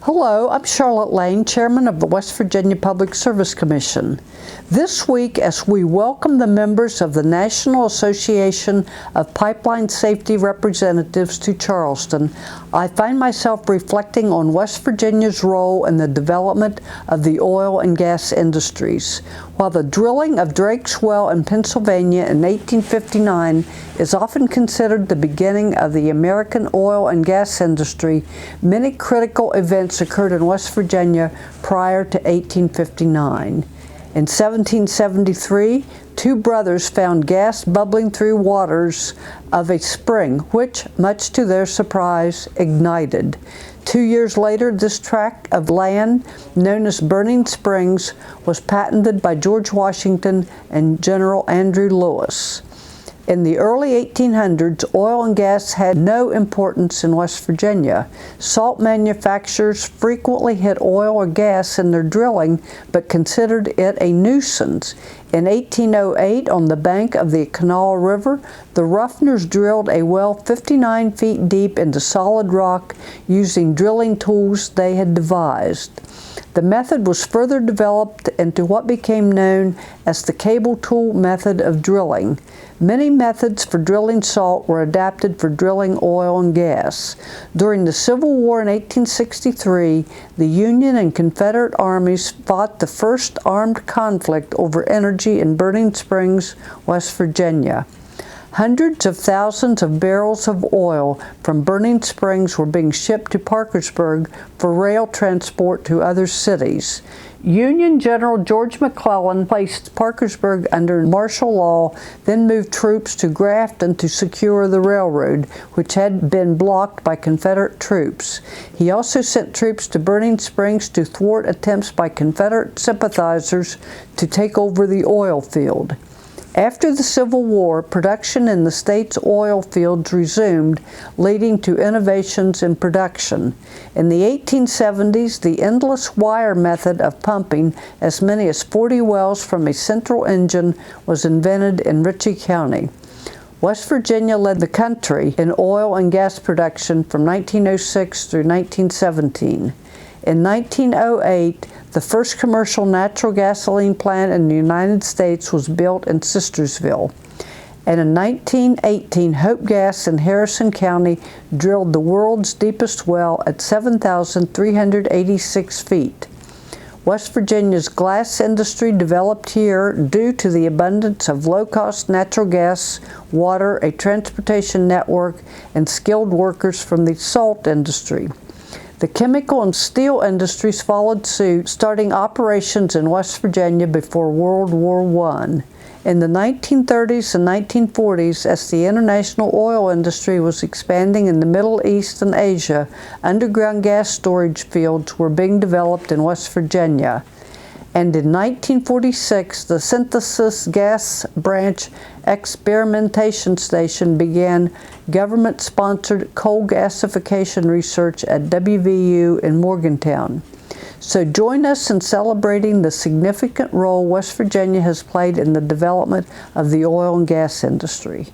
Hello, I'm Charlotte Lane, Chairman of the West Virginia Public Service Commission. This week, as we welcome the members of the National Association of Pipeline Safety Representatives to Charleston, I find myself reflecting on West Virginia's role in the development of the oil and gas industries. While the drilling of Drake's Well in Pennsylvania in 1859 is often considered the beginning of the American oil and gas industry, many critical events occurred in West Virginia prior to 1859. In 1773, two brothers found gas bubbling through waters of a spring, which, much to their surprise, ignited. 2 years later, this tract of land, known as Burning Springs, was patented by George Washington and General Andrew Lewis. In the early 1800s, oil and gas had no importance in West Virginia. Salt manufacturers frequently hid oil or gas in their drilling, but considered it a nuisance. In 1808, on the bank of the Kanawha River, the Ruffners drilled a well 59 feet deep into solid rock using drilling tools they had devised. The method was further developed into what became known as the cable tool method of drilling. Many methods for drilling salt were adapted for drilling oil and gas. During the Civil War in 1863, the Union and Confederate armies fought the first armed conflict over energy in Burning Springs, West Virginia. Hundreds of thousands of barrels of oil from Burning Springs were being shipped to Parkersburg for rail transport to other cities. Union General George McClellan placed Parkersburg under martial law, then moved troops to Grafton to secure the railroad, which had been blocked by Confederate troops. He also sent troops to Burning Springs to thwart attempts by Confederate sympathizers to take over the oil field. After the Civil War, production in the state's oil fields resumed, leading to innovations in production. In the 1870s, the endless wire method of pumping as many as 40 wells from a central engine was invented in Ritchie County. West Virginia led the country in oil and gas production from 1906 through 1917. In 1908, the first commercial natural gasoline plant in the United States was built in Sistersville. And in 1918, Hope Gas in Harrison County drilled the world's deepest well at 7,386 feet. West Virginia's glass industry developed here due to the abundance of low-cost natural gas, water, a transportation network, and skilled workers from the salt industry. The chemical and steel industries followed suit, starting operations in West Virginia before World War I. In the 1930s and 1940s, as the international oil industry was expanding in the Middle East and Asia, underground gas storage fields were being developed in West Virginia. And in 1946, the Synthesis Gas Branch Experimentation Station began government-sponsored coal gasification research at W.Va in Morgantown. So join us in celebrating the significant role West Virginia has played in the development of the oil and gas industry.